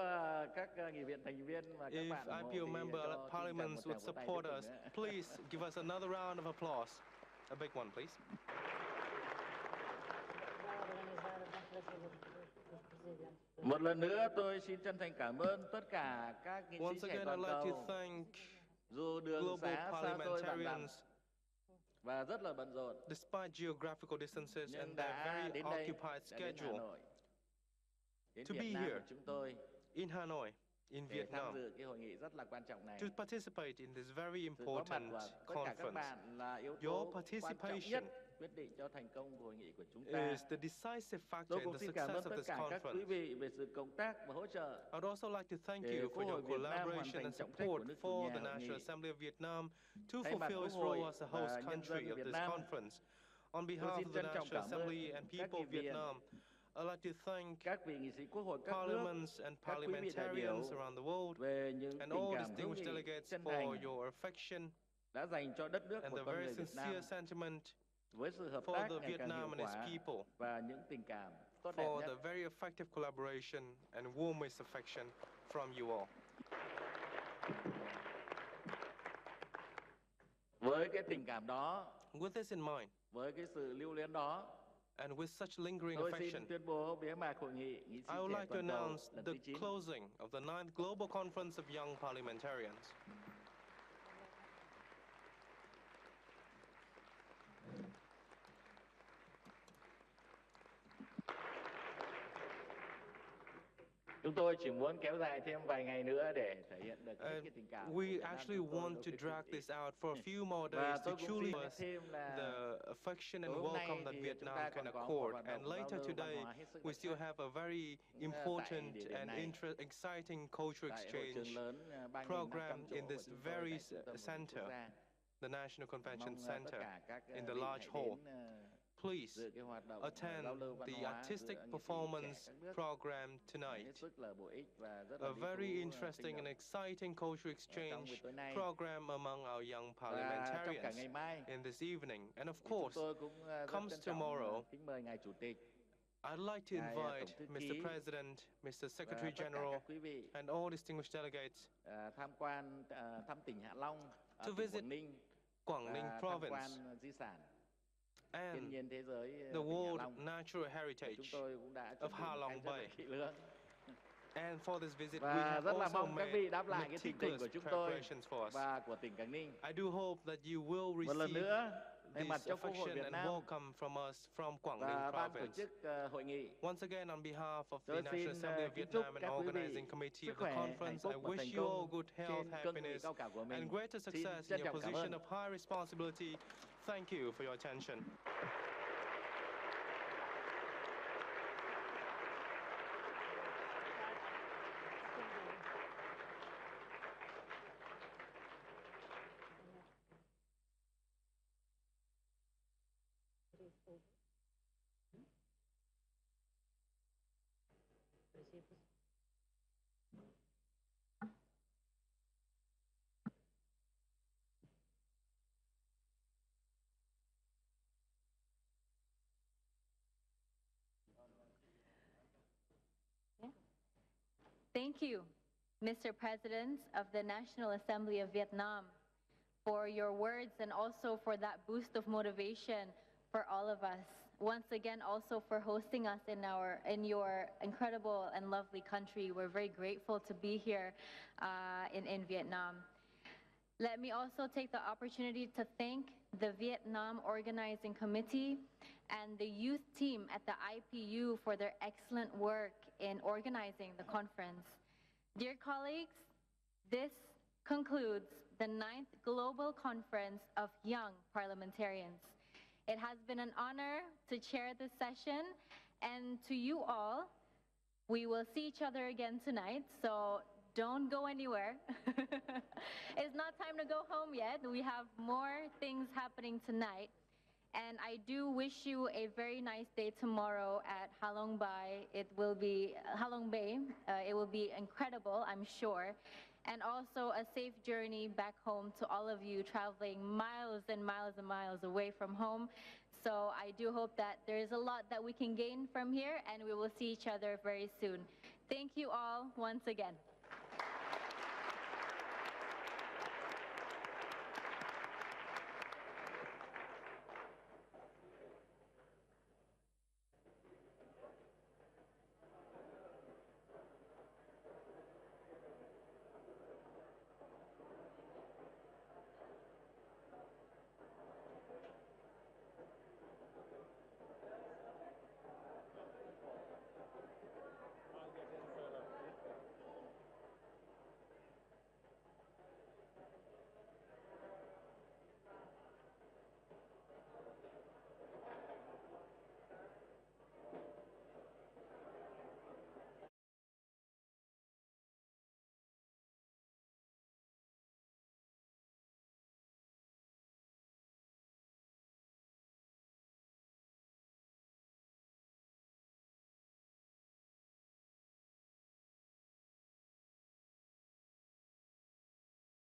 các nghị viện thành viên và các If bạn ủng hộ IPU thì member cho xin parliaments một would tràng vỗ tay support tiếp us, tục nữa. please give us another round of applause. A big one, please. Một lần nữa tôi xin chân thành cảm ơn tất cả các nghị sĩ Once trẻ again, I'd toàn like to cầu, thank dù đường global xá xa xôi bạn đẳng parliamentarians, và rất là bận rộn, despite geographical distances nhưng and their đã very đến đây, occupied đã đến Hà schedule, Nội, đến to Việt be Nam here của chúng tôi in Hanoi, in để tham Vietnam, dự cái hội nghị rất là quan trọng này. to participate in this very Sự có mặt important của tất cả các conference. bạn là yếu Your tố quan trọng participation nhất quyết định cho thành công của hội nghị của chúng ta. is the decisive factor Tôi in cũng the xin cảm success ơn of tất this cả các quý conference. vị về sự cộng tác và hỗ trợ I'd also like to thank để you Quốc for hội your Việt Nam hoàn collaboration thành and trọng trách của support nước chủ for nhà the hội National nghị. Assembly of Vietnam to Thay mặt fulfill Quốc its hội role as a host và nhân country dân of Việt this Nam, conference. On tôi behalf xin of the trân trọng National cảm Assembly ơn and các people nghị of viện, Vietnam, I'd like to thank các vị nghị sĩ Quốc hội các nước, parliaments and các quý vị đại biểu parliamentarians around the world về những and tình all cảm hữu distinguished nghị delegates chân for thành your affection đã dành cho đất nước and của the con very người Việt Nam, sincere sentiment với sự hợp for tác the ngày càng hiệu Vietnam and its quả people, và những tình cảm tốt đẹp for nhất. the very effective collaboration and warmest affection from you all. Với cái tình cảm đó, With this in mind, với cái sự lưu luyến đó, and with such lingering tôi affection, xin tuyên bố bế mạc hội nghị nghị sĩ I would trẻ like to toàn cầu announce lần the thứ 9. closing of the 9th Global Conference of Young Parliamentarians. Chúng tôi chỉ muốn kéo dài thêm vài ngày nữa để thể hiện được hết cái tình cảm của We Việt Nam actually chúng tôi want đối to với drag quý vị. this out for a few more Và days to tôi cũng truly xin nhắc express thêm là the affection and tối hôm nay welcome that thì chúng Vietnam ta can còn có một accord. hoạt And động giao later lưu văn today, hóa hết sức we đặc still sắc have a very tại important địa điểm and này, exciting cultural tại hội trường exchange lớn 3.500 program chỗ in của this chúng tôi very tại trung tâm hội nghị center, quốc gia. the National Convention Mong tất Center, cả các in the vị large hãy hall. đến Please dự cái hoạt động attend giao lưu văn the hóa artistic giữa nghệ sĩ trẻ performance các nước. program Hết tonight. sức là bổ ích và rất A là lý very thú, interesting and sinh động. exciting cultural Trong exchange buổi tối nay program among our young và trong cả parliamentarians ngày mai, in this evening. And of thì chúng course, tôi cũng rất comes trân trọng tomorrow, kính mời ngài chủ tịch, I'd like to ngài invite tổng thư Mr. ký President, Mr. và Secretary tất cả General, các quý vị and all distinguished delegates tham quan thăm tỉnh Hạ Long, to tỉnh visit Quảng Ninh Quảng Ninh và tham Province quan di sản thiên and nhiên thế giới the tỉnh Hạ world Long. natural Và heritage chúng tôi cũng đã of chuẩn bị Ha một Long cách rất là Bay. kỹ lưỡng And for this visit, we và have rất là also mong các made vị đáp lại cái tình tình meticulous của chúng tôi preparations for us. và của tỉnh Quảng Ninh. I do hope that you will Một lần receive nữa, thay mặt this cho Quốc hội affection Việt and Nam welcome from us from Quảng Ninh và ban tổ Province. chức hội nghị, Once again, on behalf of the tôi National xin Assembly of kính Việt chúc Nam and các quý vị Organizing Committee sức of the khỏe, hạnh conference, I phúc và thành wish you all công good health, trên cương vị happiness, cao cả của mình. and greater Xin success in trân your trọng cảm position ơn. of high responsibility. Thank you for your attention. Thank you, Mr. President of the National Assembly of Vietnam, for your words and also for that boost of motivation for all of us. Once again, also for hosting us in your incredible and lovely country. We're very grateful to be here in Vietnam. Let me also take the opportunity to thank the Vietnam Organizing Committee and the youth team at the IPU for their excellent work in organizing the conference. Dear colleagues, this concludes the 9th Global Conference of Young Parliamentarians. It has been an honor to chair this session, and to you all, we will see each other again tonight, so don't go anywhere. It's not time to go home yet. We have more things happening tonight. And I do wish you a very nice day tomorrow at Ha Long Bay. It will be Ha Long Bay. It will be incredible, I'm sure. And also a safe journey back home to all of you traveling miles and miles and miles away from home. So I do hope that there is a lot that we can gain from here, and we will see each other very soon. Thank you all once again.